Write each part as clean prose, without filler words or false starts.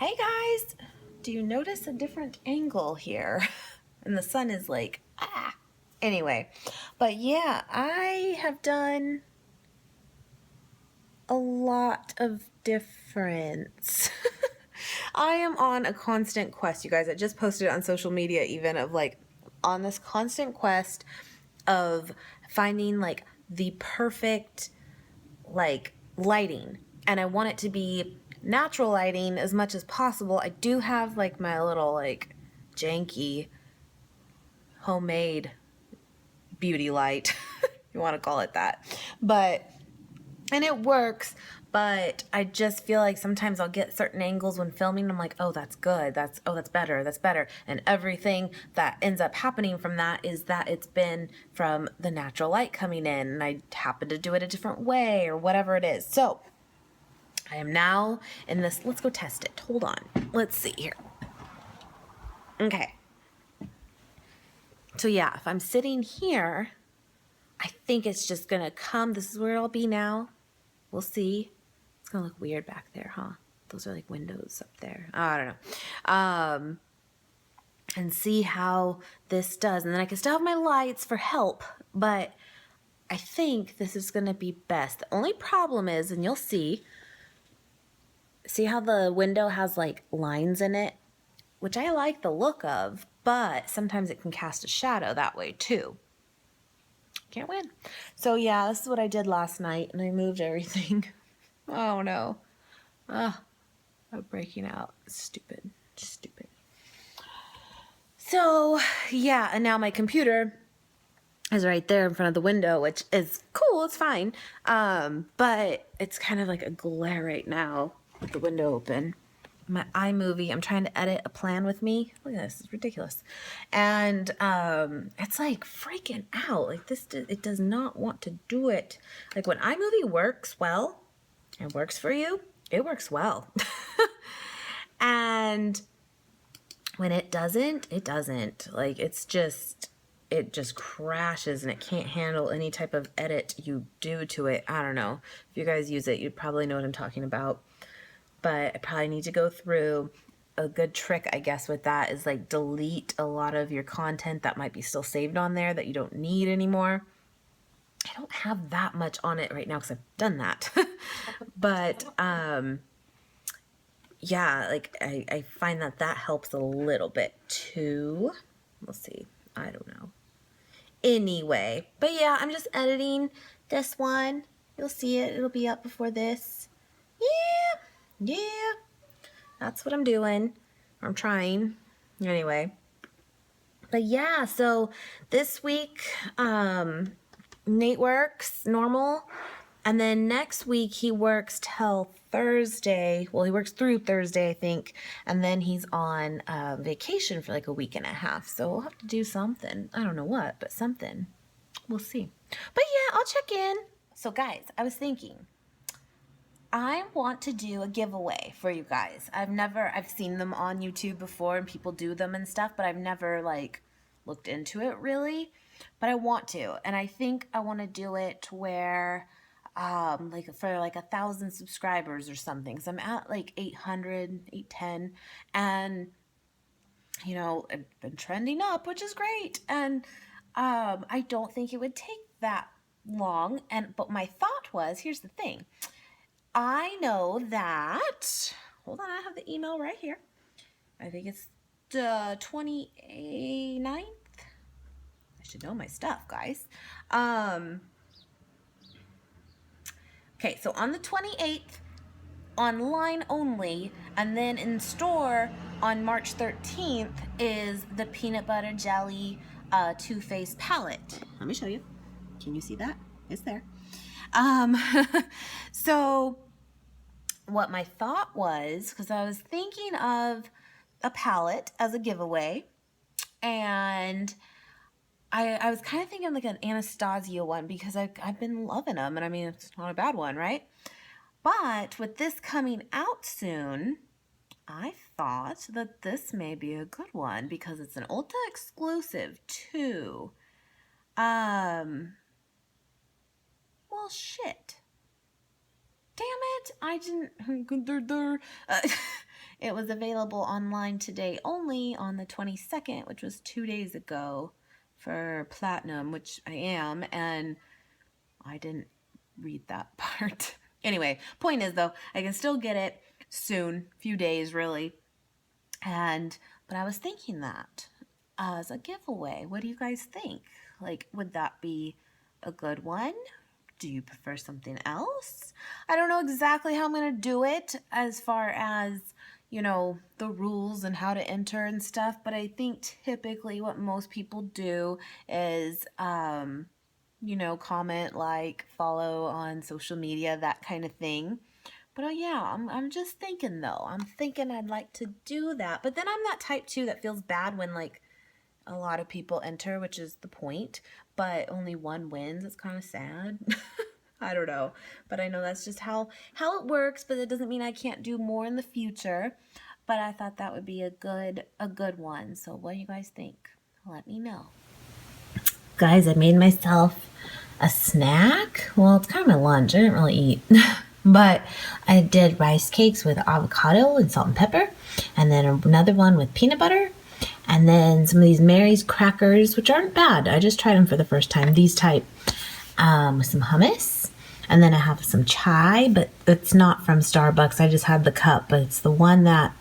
Hey guys, do you notice a different angle here? And the sun is like, ah. Anyway, but yeah, I have done a lot of difference. I am on a constant quest, you guys. I just posted on social media even of like on this constant quest of finding like the perfect like lighting, and I want it to be natural lighting as much as possible. I do have like my little like janky homemade beauty light you want to call it that, and it works, but I just feel like sometimes I'll get certain angles when filming. I'm like, oh, that's good. That's better. And everything that ends up happening from that is that it's been from the natural light coming in, and I happen to do it a different way or whatever it is. So I am now in this. Let's go test it. Hold on. Let's see here. Okay. So yeah, if I'm sitting here, I think it's just going to come. This is where I'll be now. We'll see. It's going to look weird back there, huh? Those are like windows up there. Oh, I don't know. And see how this does. And then I can still have my lights for help, but I think this is going to be best. The only problem is, and you'll see how the window has like lines in it, which I like the look of, but sometimes it can cast a shadow that way too. Can't win. So yeah, this is what I did last night, and I moved everything. Oh no. I'm breaking out. Stupid. So yeah, and now my computer is right there in front of the window, which is cool. It's fine. But it's kind of like a glare right now with the window open. My iMovie, I'm trying to edit a plan with me. Look at this, it's ridiculous. And it's like freaking out. Like this, it does not want to do it. Like when iMovie works well, it works for you, it works well. And when it doesn't, it doesn't. Like it just crashes and it can't handle any type of edit you do to it. I don't know. If you guys use it, you'd probably know what I'm talking about. But I probably need to go through. A good trick, I guess, with that is like delete a lot of your content that might be still saved on there that you don't need anymore. I don't have that much on it right now because I've done that. But yeah, like I find that helps a little bit too. We'll see. I don't know. Anyway, but yeah, I'm just editing this one. You'll see it. It'll be up before this. Yeah, that's what I'm doing. I'm trying. Anyway. But yeah, so this week, Nate works normal. And then next week he works till Thursday. Well, he works through Thursday, I think. And then he's on vacation for like a week and a half. So we'll have to do something. I don't know what, but something. We'll see. But yeah, I'll check in. So guys, I was thinking, I want to do a giveaway for you guys. I've seen them on YouTube before and people do them and stuff, but I've never like looked into it really, but I want to. And I think I want to do it to where, like for like 1,000 subscribers or something. So I'm at like 800, 810, and you know, I've been trending up, which is great. And, I don't think it would take that long. But my thought was, here's the thing. I know that, hold on, I have the email right here. I think it's the 29th. I should know my stuff, guys. Okay, so on the 28th, online only, and then in store on March 13th is the peanut butter jelly Too Faced palette. Let me show you. Can you see that? It's there. So what my thought was, because I was thinking of a palette as a giveaway, and I was kind of thinking like an Anastasia one because I've been loving them, and I mean, it's not a bad one, right? But with this coming out soon, I thought that this may be a good one because it's an Ulta exclusive too. Well, shit. Damn it, I didn't. it was available online today only on the 22nd, which was 2 days ago, for platinum, which I am, and I didn't read that part. Anyway, point is though, I can still get it soon, few days really. But I was thinking that as a giveaway, what do you guys think? Like, would that be a good one? Do you prefer something else? I don't know exactly how I'm going to do it as far as, you know, the rules and how to enter and stuff, but I think typically what most people do is, you know, comment, like, follow on social media, that kind of thing. But yeah, I'm just thinking though. I'm thinking I'd like to do that. But then I'm that type too that feels bad when like a lot of people enter, which is the point, but only one wins. It's kind of sad. I don't know. But I know that's just how it works, but it doesn't mean I can't do more in the future. But I thought that would be a good one. So what do you guys think? Let me know. Guys, I made myself a snack. Well, it's kind of my lunch. I didn't really eat. But I did rice cakes with avocado and salt and pepper. And then another one with peanut butter. And then some of these Mary's crackers, which aren't bad. I just tried them for the first time. These type with some hummus. And then I have some chai, but it's not from Starbucks. I just had the cup, but it's the one that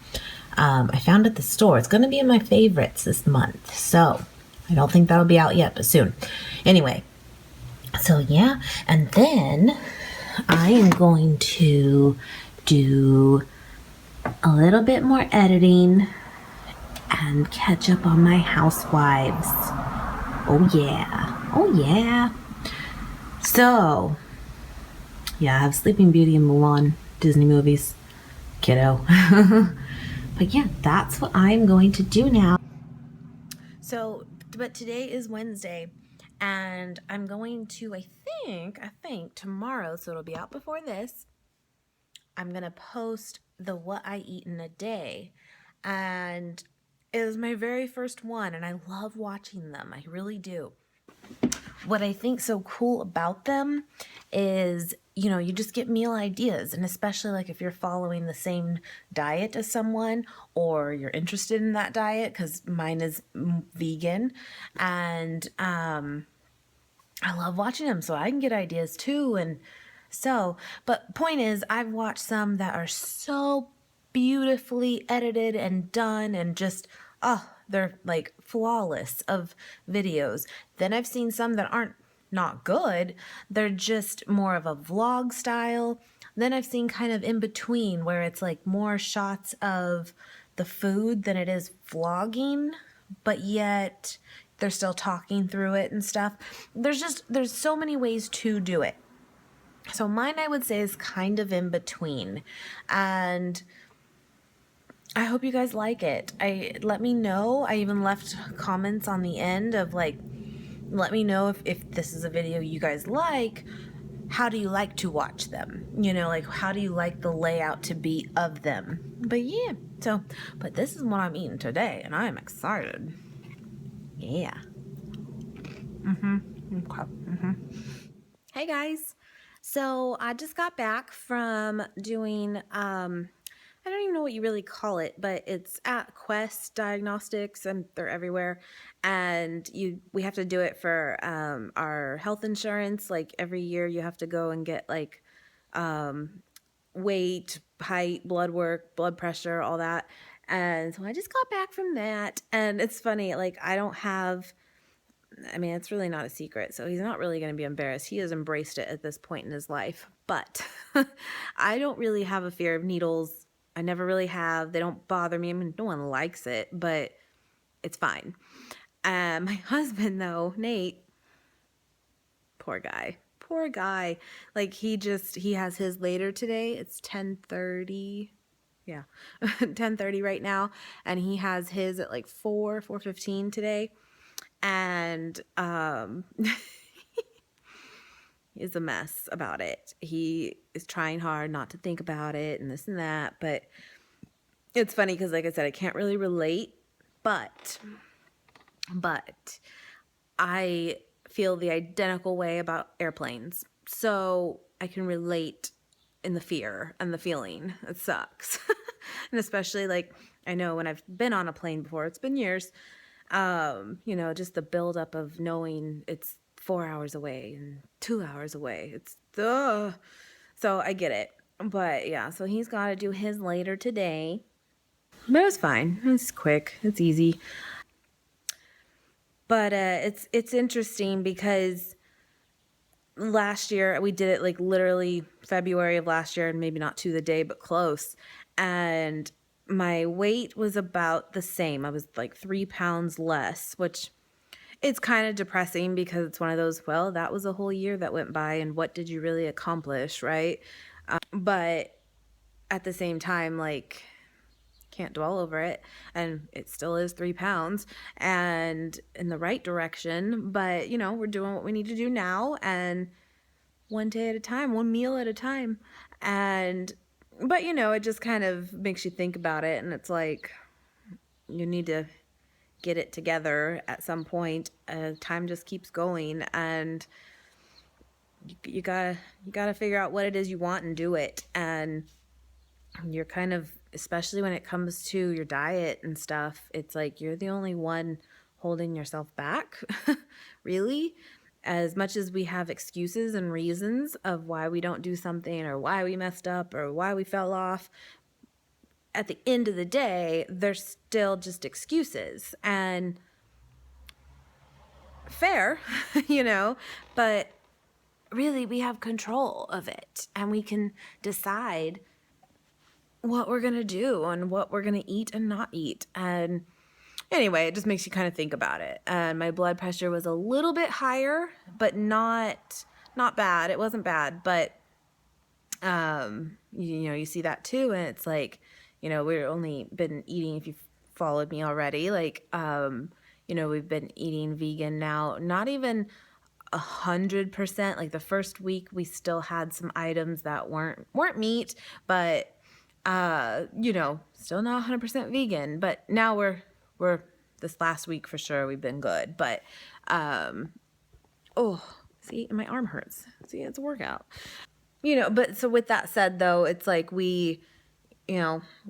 I found at the store. It's going to be in my favorites this month. So I don't think that'll be out yet, but soon. Anyway, so yeah. And then I am going to do a little bit more editing and catch up on my housewives. Oh yeah. Oh yeah. So, yeah, I have Sleeping Beauty and Mulan, Disney movies. Kiddo. But yeah, that's what I'm going to do now. So, but today is Wednesday, and I'm going to, I think tomorrow, so it'll be out before this, I'm going to post the what I eat in a day. And it was my very first one, and I love watching them. I really do. What I think so cool about them is, you know, you just get meal ideas, and especially like if you're following the same diet as someone or you're interested in that diet, because mine is vegan, and I love watching them so I can get ideas too. And so, but point is, I've watched some that are so beautifully edited and done and just, oh, they're like flawless of videos. Then I've seen some that aren't not good. They're just more of a vlog style. Then I've seen kind of in between where it's like more shots of the food than it is vlogging, but yet they're still talking through it and stuff. There's so many ways to do it. So mine, I would say, is kind of in between. And I hope you guys like it. Let me know. I even left comments on the end of like, let me know if this is a video you guys like. How do you like to watch them? You know, like how do you like the layout to be of them? But yeah, so, but this is what I'm eating today, and I'm excited. Yeah. Okay. Hey guys. So I just got back from doing, I don't even know what you really call it, but it's at Quest Diagnostics, and they're everywhere. And we have to do it for our health insurance. Like every year you have to go and get like weight, height, blood work, blood pressure, all that. And so I just got back from that. And it's funny, like I mean, it's really not a secret, so he's not really going to be embarrassed. He has embraced it at this point in his life. But I don't really have a fear of needles. I never really have. They don't bother me. I mean, no one likes it, but it's fine. My husband, though, Nate, poor guy. Like, he has his later today. It's 10:30. Yeah, 10:30 right now. And he has his at like 4:15 today. And is a mess about it. He is trying hard not to think about it and this and that, but it's funny because like I said, I can't really relate, but I feel the identical way about airplanes. So I can relate in the fear and the feeling. It sucks. And especially like, I know when I've been on a plane before, it's been years, just the buildup of knowing it's 4 hours away and 2 hours away. It's the, so I get it. But yeah, so he's got to do his later today. But it's fine. It's quick. It's easy. But it's interesting because last year we did it like literally February of last year, and maybe not to the day, but close. And my weight was about the same. I was like 3 pounds less, which it's kind of depressing because it's one of those, well, that was a whole year that went by, and what did you really accomplish, right? But at the same time, like, can't dwell over it, and it still is 3 pounds and in the right direction. But we're doing what we need to do now, and one day at a time, one meal at a time. And but it just kind of makes you think about it, and it's like you need to get it together at some point. Time just keeps going, and you gotta figure out what it is you want and do it. And you're kind of, especially when it comes to your diet and stuff, it's like you're the only one holding yourself back. Really, as much as we have excuses and reasons of why we don't do something or why we messed up or why we fell off, at the end of the day, they're still just excuses. And fair, but really we have control of it, and we can decide what we're going to do and what we're going to eat and not eat. And anyway, it just makes you kind of think about it. And my blood pressure was a little bit higher, but not bad. It wasn't bad, but you see that too, and it's like, we've only been eating, if you've followed me already, like we've been eating vegan now, not even 100%. Like the first week we still had some items that weren't meat, but still not 100% vegan. But now we're this last week for sure we've been good. But see, my arm hurts. See, it's a workout. But so with that said though, it's like we're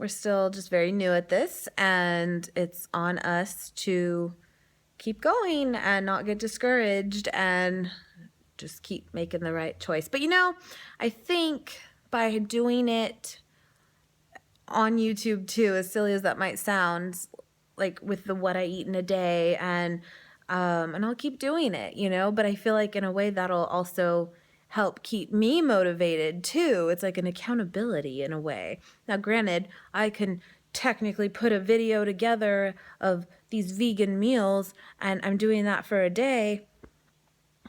still just very new at this, and it's on us to keep going and not get discouraged and just keep making the right choice. But I think by doing it on YouTube too, as silly as that might sound, like with the what I eat in a day, and I'll keep doing it, but I feel like in a way that'll also help keep me motivated too. It's like an accountability in a way. Now, granted, I can technically put a video together of these vegan meals, and I'm doing that for a day.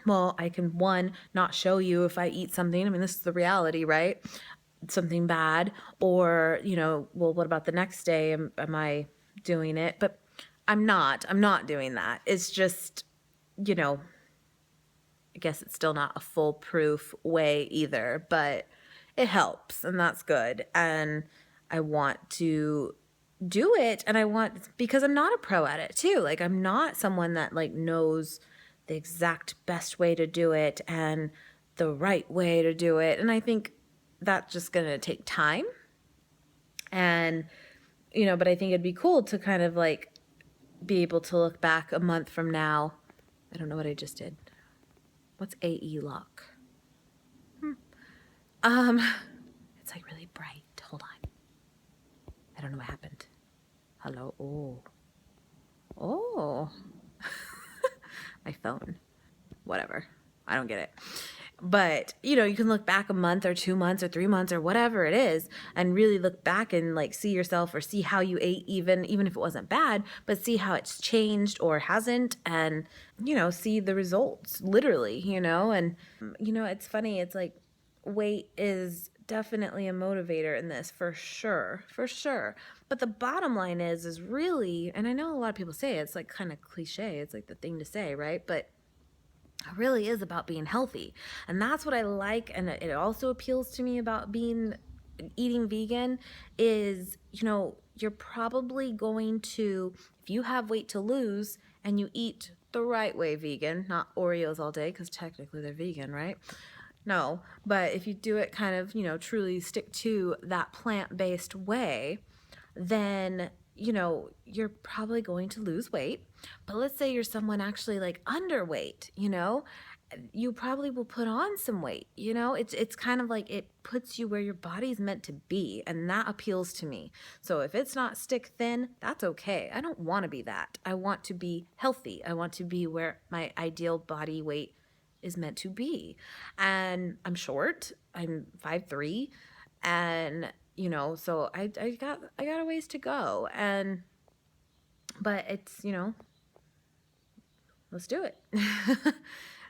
Well, I can, one, not show you if I eat something. I mean, this is the reality, right? Something bad, or well, what about the next day? Am I doing it? But I'm not doing that. It's just, I guess it's still not a foolproof way either, but it helps, and that's good. And I want to do it, and because I'm not a pro at it too. Like, I'm not someone that like knows the exact best way to do it and the right way to do it. And I think that's just going to take time. And, but I think it'd be cool to kind of like be able to look back a month from now. I don't know what I just did. What's AE lock? It's like really bright. Hold on. I don't know what happened. Hello. Oh. My phone. Whatever. I don't get it. But, you can look back a month or 2 months or 3 months or whatever it is, and really look back and like see yourself, or see how you ate, even if it wasn't bad, but see how it's changed or hasn't, and, see the results literally, and, it's funny. It's like weight is definitely a motivator in this, for sure. But the bottom line is really, and I know a lot of people say it's like kind of cliche. It's like the thing to say, right? But it really is about being healthy. And that's what I like. And it also appeals to me about eating vegan is, you're probably going to, if you have weight to lose and you eat the right way vegan, not Oreos all day, because technically they're vegan, right? No, but if you do it kind of, truly stick to that plant-based way, then you're probably going to lose weight. But let's say you're someone actually like underweight, you probably will put on some weight. It's kind of like it puts you where your body's meant to be, and that appeals to me. So if it's not stick thin, that's okay. I don't want to be that. I want to be healthy. I want to be where my ideal body weight is meant to be. And I'm short. I'm 5'3", and so I got a ways to go. And but it's, let's do it.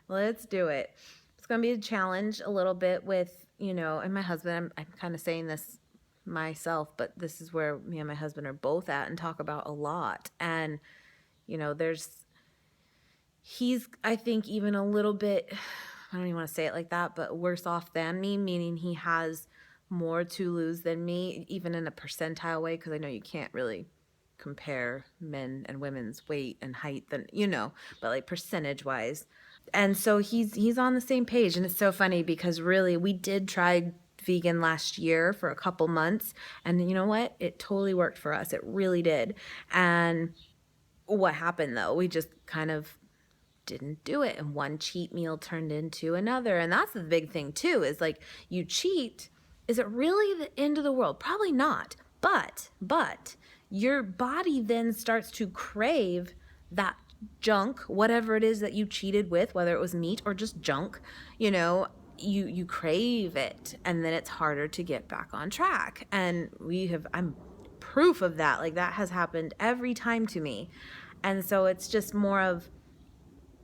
Let's do it. It's going to be a challenge a little bit with, and my husband. I'm kind of saying this myself, but this is where me and my husband are both at and talk about a lot. And he's, I think, even a little bit, I don't even want to say it like that, but worse off than me, meaning he has more to lose than me, even in a percentile way, because I know you can't really compare men and women's weight and height than, but like percentage wise. And so he's on the same page. And it's so funny because really we did try vegan last year for a couple months, and you know what? It totally worked for us. It really did. And what happened though? We just kind of didn't do it, and one cheat meal turned into another. And that's the big thing too, is like, you cheat, is it really the end of the world? Probably not. But your body then starts to crave that junk, whatever it is that you cheated with, whether it was meat or just junk. You crave it, and then it's harder to get back on track. And I'm proof of that. Like, that has happened every time to me. And so it's just more of,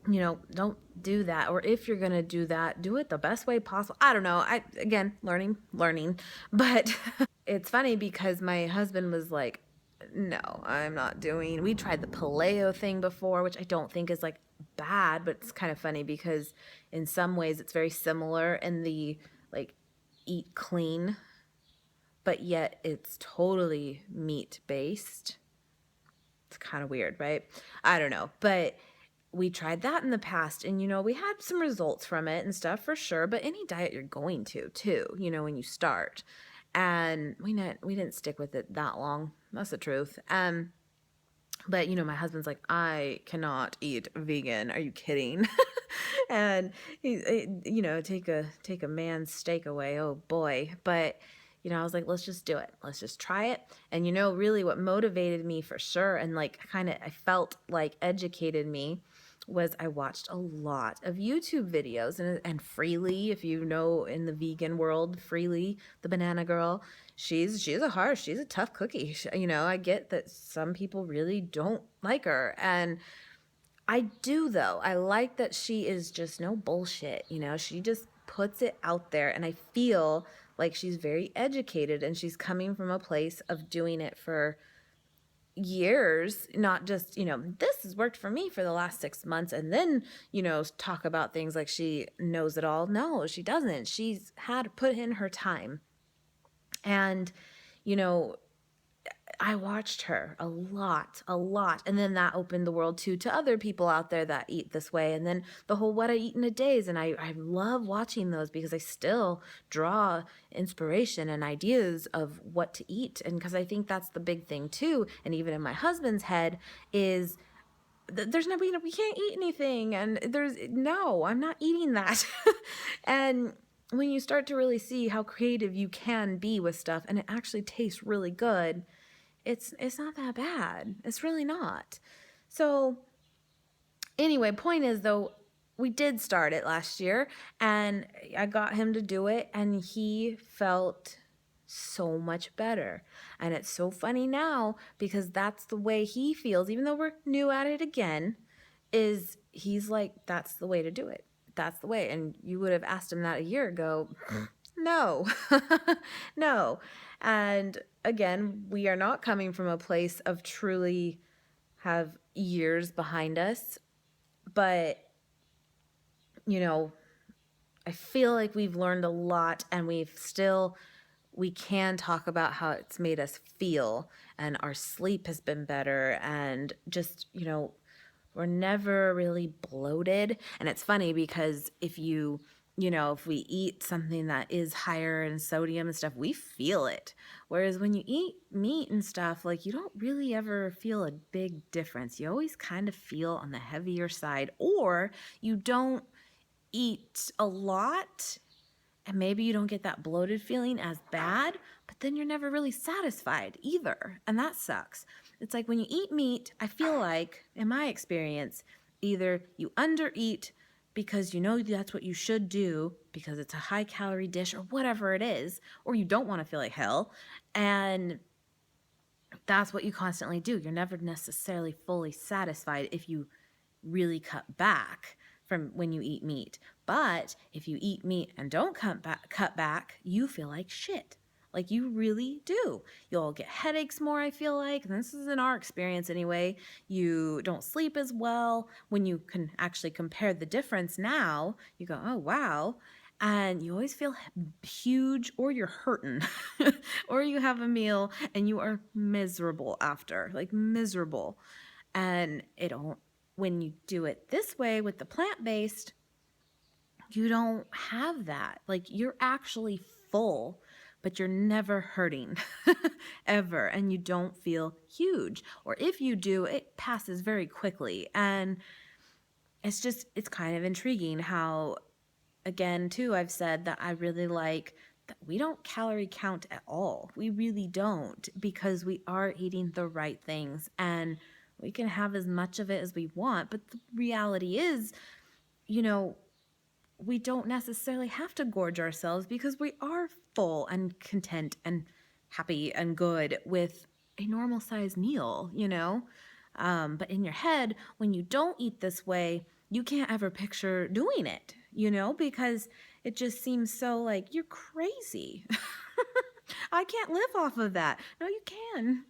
don't do that. Or if you're going to do that, do it the best way possible. I don't know. Again, learning. But it's funny because my husband was like, no, I'm not doing. We tried the paleo thing before, which I don't think is like bad, but it's kind of funny because in some ways it's very similar in the like eat clean, but yet it's totally meat based. It's kind of weird, right? I don't know. But we tried that in the past, and we had some results from it and stuff for sure. But any diet you're going to too, when you start. And we didn't stick with it that long. That's the truth. But my husband's like, I cannot eat vegan. Are you kidding? And take a man's steak away. Oh boy. But I was like, let's just do it. Let's just try it. And really what motivated me for sure, and like kind of I felt like educated me, was I watched a lot of YouTube videos. And Freely, if you know, in the vegan world, Freely, the banana girl, she's a tough cookie. I get that some people really don't like her, and I do though. I like that she is just no bullshit. She just puts it out there, and I feel like she's very educated, and she's coming from a place of doing it for years, not just, this has worked for me for the last 6 months, and then, talk about things like she knows it all. No, she doesn't. She's had put in her time. And, you know, I watched her a lot. And then that opened the world too to other people out there that eat this way. And then the whole What I Eat in a Days. And I love watching those because I still draw inspiration and ideas of what to eat. And because I think that's the big thing too. And even in my husband's head is there's no, we can't eat anything. And no, I'm not eating that. And when you start to really see how creative you can be with stuff and it actually tastes really good, it's not that bad. It's really not. So anyway, point is though, we did start it last year, and I got him to do it, and he felt so much better. And it's so funny now because that's the way he feels, even though we're new at it again, is he's like, that's the way to do it. That's the way. And you would have asked him that a year ago. No, no. And again, we are not coming from a place of truly have years behind us, but I feel like we've learned a lot, and we can talk about how it's made us feel, and our sleep has been better, and just, we're never really bloated. And it's funny because if you if we eat something that is higher in sodium and stuff, we feel it. Whereas when you eat meat and stuff, like you don't really ever feel a big difference. You always kind of feel on the heavier side, or you don't eat a lot and maybe you don't get that bloated feeling as bad, but then you're never really satisfied either. And that sucks. It's like when you eat meat, I feel like, in my experience, either you undereat because you know that's what you should do because it's a high calorie dish or whatever it is, or you don't want to feel like hell. And that's what you constantly do. You're never necessarily fully satisfied if you really cut back from when you eat meat. But if you eat meat and don't cut back, you feel like shit. Like you really do. You'll get headaches more, I feel like. And this is in our experience anyway. You don't sleep as well. When you can actually compare the difference now, you go, oh, wow. And you always feel huge, or you're hurting, or you have a meal and you are miserable after, like miserable. And when you do it this way with the plant-based, you don't have that. Like you're actually full, but you're never hurting ever. And you don't feel huge. Or if you do, it passes very quickly. And it's kind of intriguing how, again, too, I've said that I really like that we don't calorie count at all. We really don't, because we are eating the right things and we can have as much of it as we want. But the reality is, you know, we don't necessarily have to gorge ourselves because we are full and content and happy and good with a normal size meal. But in your head, when you don't eat this way, you can't ever picture doing it, because it just seems so like you're crazy. I can't live off of that. No, you can.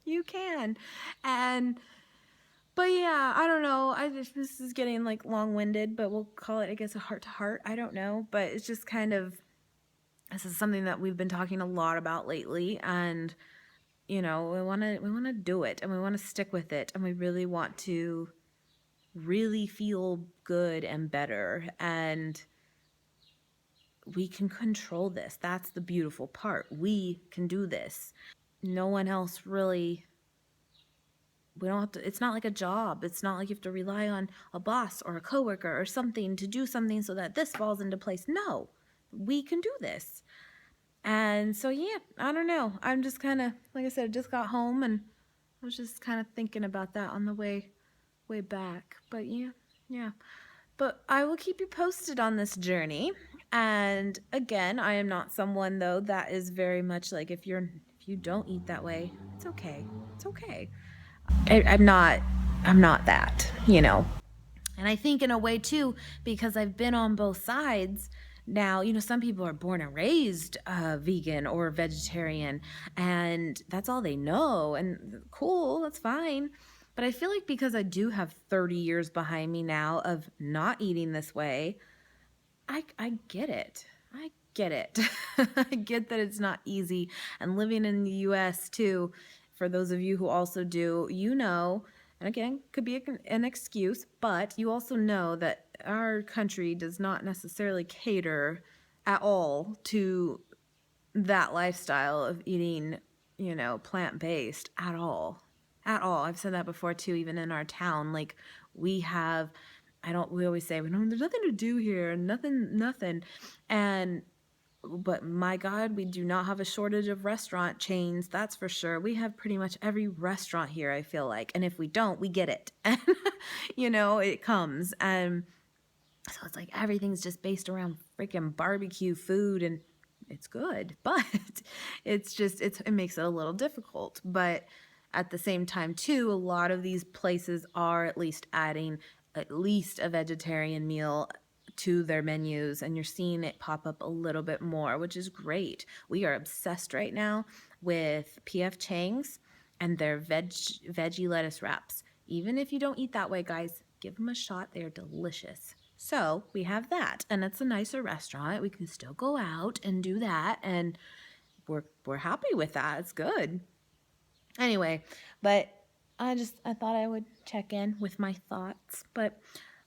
You can. But yeah, I don't know. This is getting like long-winded, but we'll call it, I guess, a heart to heart. I don't know, but it's just kind of, this is something that we've been talking a lot about lately, and we want to do it, and we want to stick with it, and we really want to really feel good and better, and we can control this. That's the beautiful part. We can do this. No one else really. We don't have to, it's not like a job. It's not like you have to rely on a boss or a coworker or something to do something so that this falls into place. No, we can do this. And so, yeah, I don't know. I'm just kind of, like I said, I just got home and I was just kind of thinking about that on the way back. But yeah. But I will keep you posted on this journey. And again, I am not someone though that is very much like, if you don't eat that way, it's okay. It's okay. I'm not that. And I think in a way too, because I've been on both sides now, some people are born and raised vegan or vegetarian, and that's all they know. And cool, that's fine. But I feel like because I do have 30 years behind me now of not eating this way, I get it. I get it. I get that it's not easy. And living in the US too, for those of you who also do, and again, could be an excuse, but you also know that our country does not necessarily cater at all to that lifestyle of eating, plant-based at all. At all. I've said that before too, even in our town. Like we always say, there's nothing to do here, nothing. But my God, we do not have a shortage of restaurant chains. That's for sure. We have pretty much every restaurant here, I feel like. And if we don't, we get it. It comes. And so it's like everything's just based around freaking barbecue food, and it's good. But it makes it a little difficult. But at the same time, too, a lot of these places are at least adding at least a vegetarian meal to their menus, and you're seeing it pop up a little bit more, which is great. We are obsessed right now with PF Chang's and their veggie lettuce wraps. Even if you don't eat that way, guys, give them a shot. They are delicious. So we have that, and it's a nicer restaurant. We can still go out and do that, and we're happy with that. It's good. Anyway, but I thought I would check in with my thoughts. But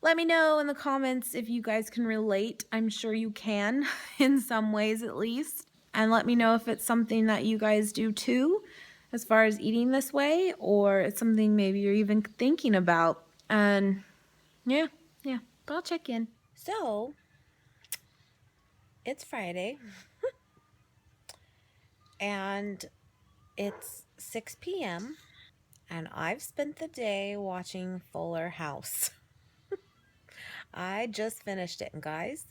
Let me know in the comments if you guys can relate. I'm sure you can, in some ways at least. And let me know if it's something that you guys do too, as far as eating this way, or it's something maybe you're even thinking about. And yeah, but I'll check in. So, it's Friday, and it's 6 p.m., and I've spent the day watching Fuller House. I just finished it, and guys,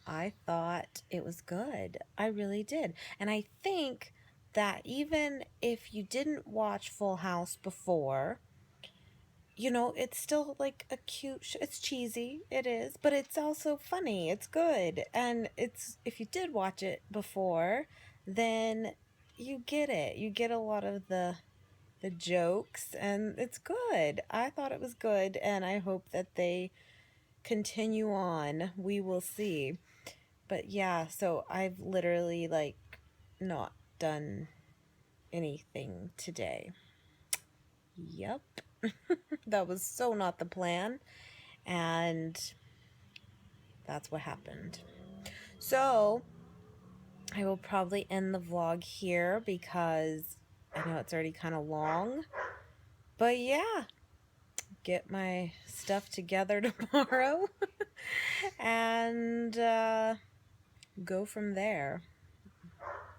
I thought it was good. I really did. And I think that even if you didn't watch Full House before, you know, it's still like a cute it's cheesy, it is, but it's also funny. It's good. And it's if you did watch it before, then you get it. You get a lot of the jokes, and it's good. I thought it was good, and I hope that they continue on. We will see. But yeah, so I've literally like not done anything today. Yep. That was so not the plan, and that's what happened. So I will probably end the vlog here because I know it's already kind of long. But yeah, get my stuff together tomorrow and go from there.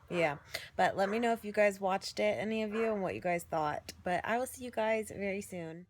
Yeah, but let me know if you guys watched it, any of you, and what you guys thought. But I will see you guys very soon.